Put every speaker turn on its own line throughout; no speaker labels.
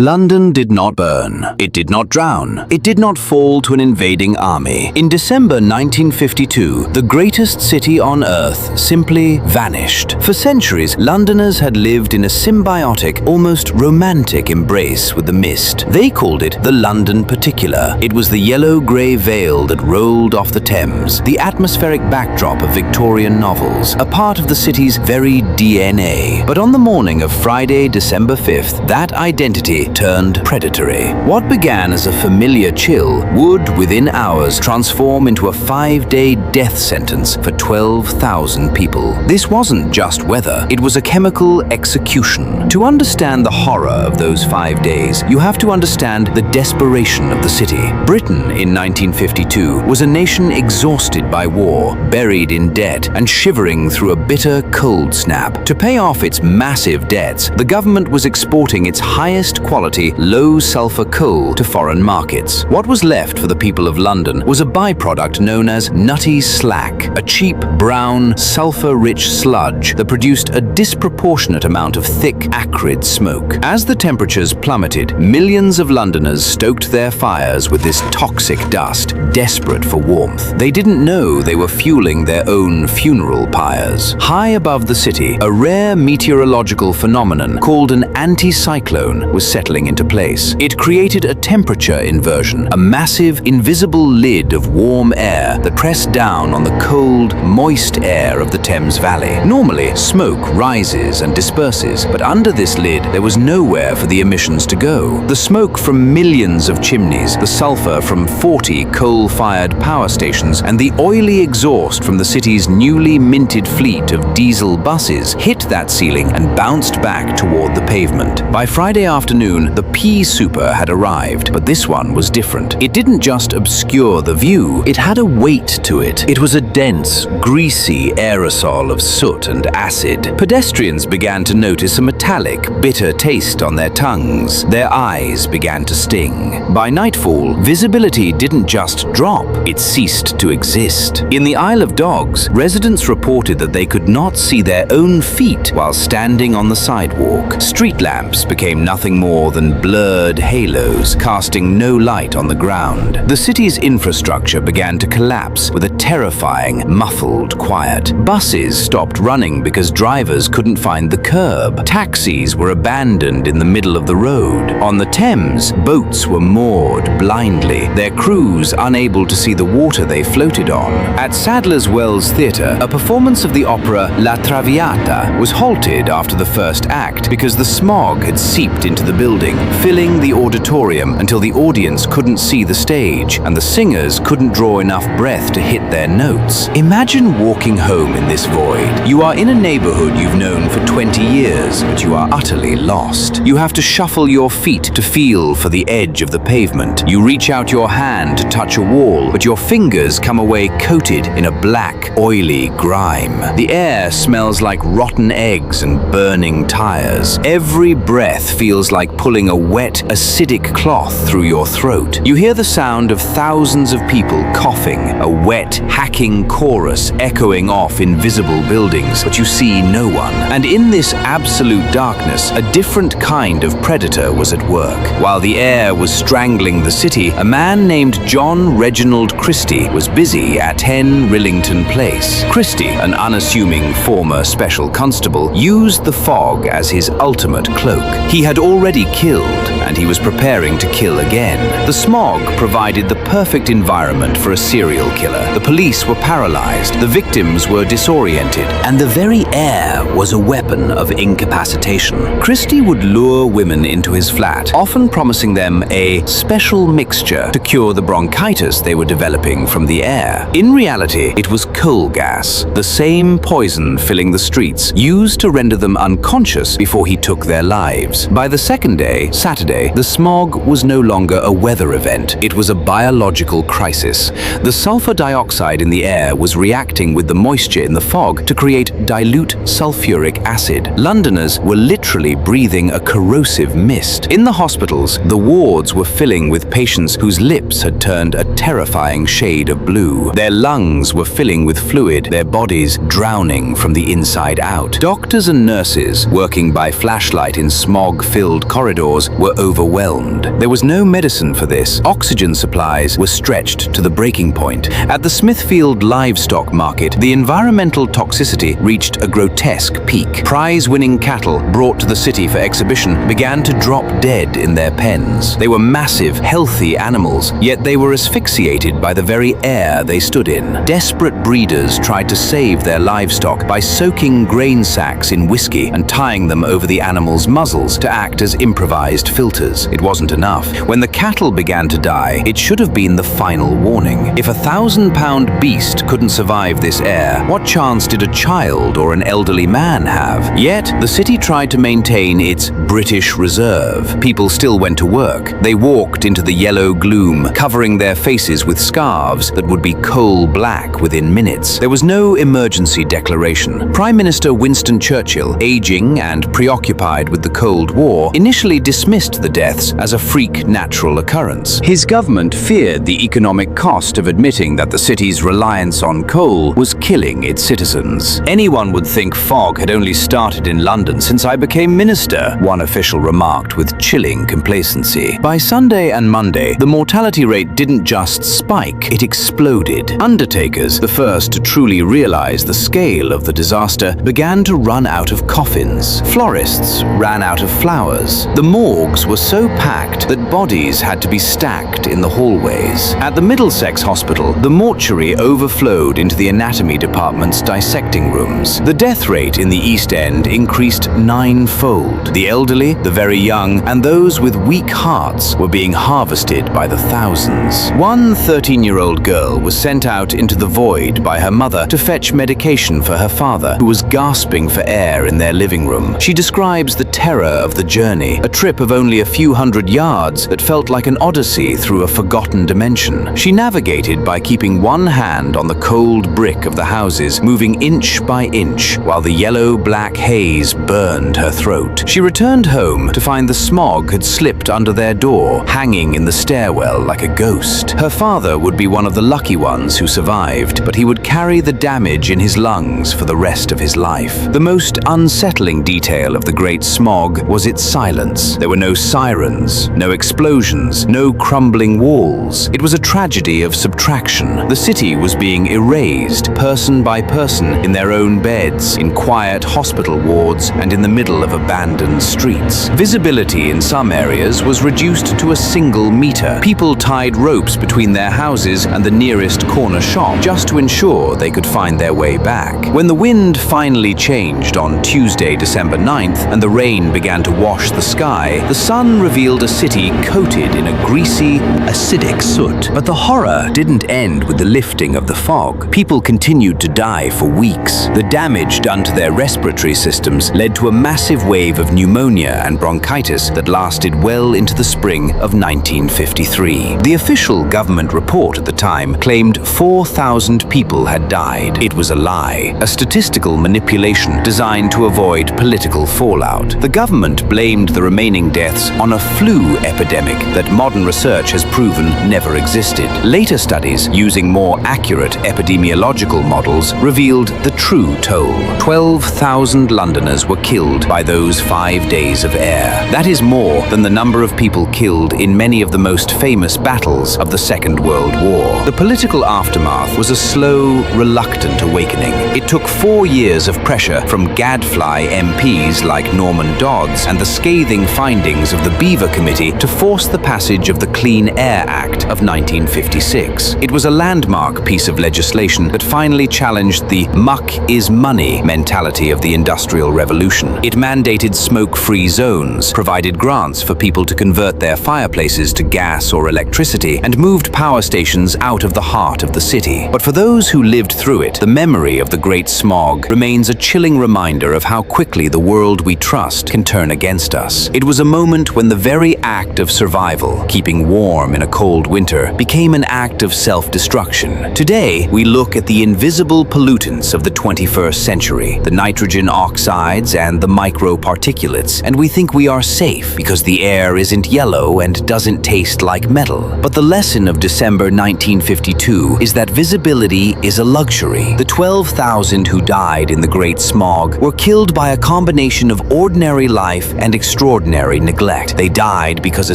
London did not burn, it did not drown, it did not fall to an invading army. In December 1952, the greatest city on Earth simply vanished. For centuries, Londoners had lived in a symbiotic, almost romantic embrace with the mist. They called it the London Particular. It was the yellow-grey veil that rolled off the Thames, the atmospheric backdrop of Victorian novels, a part of the city's very DNA. But on the morning of Friday, December 5th, that identity turned predatory. What began as a familiar chill would, within hours, transform into a 5-day death sentence for 12,000 people. This wasn't just weather, it was a chemical execution. To understand the horror of those 5 days, you have to understand the desperation of the city. Britain in 1952 was a nation exhausted by war, buried in debt, and shivering through a bitter cold snap. To pay off its massive debts, the government was exporting its highest quality, low-sulfur coal to foreign markets. What was left for the people of London was a byproduct known as nutty slack, a cheap, brown, sulfur-rich sludge that produced a disproportionate amount of thick, acrid smoke. As the temperatures plummeted, millions of Londoners stoked their fires with this toxic dust, desperate for warmth. They didn't know they were fueling their own funeral pyres. High above the city, a rare meteorological phenomenon called an anticyclone was settling into place. It created a temperature inversion, a massive, invisible lid of warm air that pressed down on the cold, moist air of the Thames Valley. Normally, smoke rises and disperses, but under this lid, there was nowhere for the emissions to go. The smoke from millions of chimneys, the sulfur from 40 coal-fired power stations, and the oily exhaust from the city's newly minted fleet of diesel buses hit that ceiling and bounced back toward the pavement. By Friday afternoon, the pea super had arrived, but this one was different. It didn't just obscure the view, it had a weight to it. It was a dense, greasy aerosol of soot and acid. Pedestrians began to notice a metallic, bitter taste on their tongues. Their eyes began to sting. By nightfall, visibility didn't just drop, it ceased to exist. In the Isle of Dogs, residents reported that they could not see their own feet while standing on the sidewalk. Street lamps became nothing more than blurred halos, casting no light on the ground. The city's infrastructure began to collapse with a terrifying, muffled quiet. Buses stopped running because drivers couldn't find the curb. Taxis were abandoned in the middle of the road. On the Thames, boats were moored blindly, their crews unable to see the water they floated on. At Sadler's Wells Theatre, a performance of the opera La Traviata was halted after the first act because the smog had seeped into the building, filling the auditorium until the audience couldn't see the stage and the singers couldn't draw enough breath to hit their notes. Imagine walking home in this void. You are in a neighborhood you've known for 20 years, but you are utterly lost. You have to shuffle your feet to feel for the edge of the pavement. You reach out your hand to touch a wall, but your fingers come away coated in a black, oily grime. The air smells like rotten eggs and burning tires. Every breath feels like pulling a wet, acidic cloth through your throat. You hear the sound of thousands of people coughing, a wet, hacking chorus echoing off invisible buildings, but you see no one. And in this absolute darkness, a different kind of predator was at work. While the air was strangling the city, a man named John Reginald Christie was busy at 10 Rillington Place. Christie, an unassuming former special constable, used the fog as his ultimate cloak. He had already killed, and he was preparing to kill again. The smog provided the perfect environment for a serial killer. The police were paralyzed, the victims were disoriented, and the very air was a weapon of incapacitation. Christie would lure women into his flat, often promising them a special mixture to cure the bronchitis they were developing from the air. In reality, it was coal gas, the same poison filling the streets, used to render them unconscious before he took their lives. By the second day, Saturday, the smog was no longer a weather event. It was a biological crisis. The sulfur dioxide in the air was reacting with the moisture in the fog to create dilute sulfuric acid. Londoners were literally breathing a corrosive mist. In the hospitals, the wards were filling with patients whose lips had turned a terrifying shade of blue. Their lungs were filling with with fluid, their bodies drowning from the inside out. Doctors and nurses, working by flashlight in smog-filled corridors, were overwhelmed. There was no medicine for this. Oxygen supplies were stretched to the breaking point. At the Smithfield livestock market, the environmental toxicity reached a grotesque peak. Prize-winning cattle brought to the city for exhibition began to drop dead in their pens. They were massive, healthy animals, yet they were asphyxiated by the very air they stood in. Desperate breeders tried to save their livestock by soaking grain sacks in whiskey and tying them over the animals' muzzles to act as improvised filters. It wasn't enough. When the cattle began to die, it should have been the final warning. If a 1,000-pound beast couldn't survive this air, what chance did a child or an elderly man have? Yet, the city tried to maintain its British reserve. People still went to work. They walked into the yellow gloom, covering their faces with scarves that would be coal black within minutes. There was no emergency declaration. Prime Minister Winston Churchill, aging and preoccupied with the Cold War, initially dismissed the deaths as a freak natural occurrence. His government feared the economic cost of admitting that the city's reliance on coal was killing its citizens. Anyone would think fog had only started in London since I became minister, one official remarked with chilling complacency. By Sunday and Monday, the mortality rate didn't just spike, it exploded. Undertakers, the first to truly realize the scale of the disaster, began to run out of coffins. Florists ran out of flowers. The morgues were so packed that bodies had to be stacked in the hallways. At the Middlesex Hospital, the mortuary overflowed into the anatomy department's dissecting rooms. The death rate in the East End increased ninefold. The elderly, the very young, and those with weak hearts were being harvested by the thousands. One 13-year-old girl was sent out into the void by her mother to fetch medication for her father, who was gasping for air in their living room. She describes the terror of the journey, a trip of only a few hundred yards that felt like an odyssey through a forgotten dimension. She navigated by keeping one hand on the cold brick of the houses, moving inch by inch, while the yellow-black haze burned her throat. She returned home to find the smog had slipped under their door, hanging in the stairwell like a ghost. Her father would be one of the lucky ones who survived, but he would carry the damage in his lungs for the rest of his life. The most unsettling detail of the Great Smog was its silence. There were no sirens, no explosions, no crumbling walls. It was a tragedy of subtraction. The city was being erased, person by person, in their own beds, in quiet hospital wards, and in the middle of abandoned streets. Visibility in some areas was reduced to a single meter. People tied ropes between their houses and the nearest corner shop just to ensure they could find their way back. When the wind finally changed on Tuesday, December 9th, and the rain began to wash the sky, the sun revealed a city coated in a greasy, acidic soot. But the horror didn't end with the lifting of the fog. People continued to die for weeks. The damage done to their respiratory systems led to a massive wave of pneumonia and bronchitis that lasted well into the spring of 1953. The official government report at the time claimed 4,000 people had died. It was a lie, a statistical manipulation designed to avoid political fallout. The government blamed the remaining deaths on a flu epidemic that modern research has proven never existed. Later studies, using more accurate epidemiological models, revealed the true toll. 12,000 Londoners were killed by those 5 days of air. That is more than the number of people killed in many of the most famous battles of the Second World War. The political aftermath was a slow, reluctant awakening. It took 4 years of pressure from gadfly MPs like Norman Dodds and the scathing findings of the Beaver Committee to force the passage of the Clean Air Act of 1956. It was a landmark piece of legislation that finally challenged the muck is money mentality of the Industrial Revolution. It mandated smoke-free zones, provided grants for people to convert their fireplaces to gas or electricity, and moved power stations out of the heart of the city. But for those who lived through it, the memory of the Great Smog remains a chilling reminder of how quickly the world we trust can turn against us. It was a moment when the very act of survival, keeping warm in a cold winter, became an act of self-destruction. Today, we look at the invisible pollutants of the 21st century, the nitrogen oxides and the microparticulates, and we think we are safe because the air isn't yellow and doesn't taste like metal. But the lesson of December 1952 is that visibility is a luxury. The 12,000 who died in the Great Smog were killed by a combination of ordinary life and extraordinary neglect. They died because a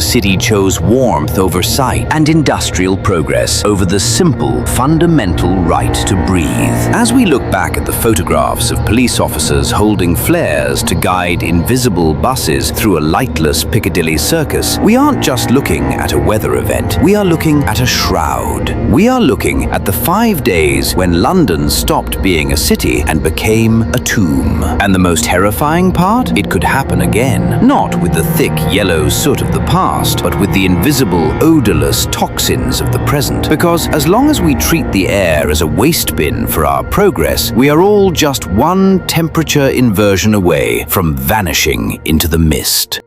city chose warmth over sight and industrial progress over the simple, fundamental right to breathe. As we look back at the photographs of police officers holding flares to guide invisible buses through a lightless Piccadilly circus, we aren't just looking at a weather event. We are looking at a shroud. We are looking at the 5 days when London stopped being a city and became a tomb. And the most terrifying part? It could happen again. Not with the thick yellow soot of the past, but with the invisible, odorless toxins of the present. Because as long as we treat the air as a waste bin for our progress, we are all just one temperature inversion away from vanishing into the mist.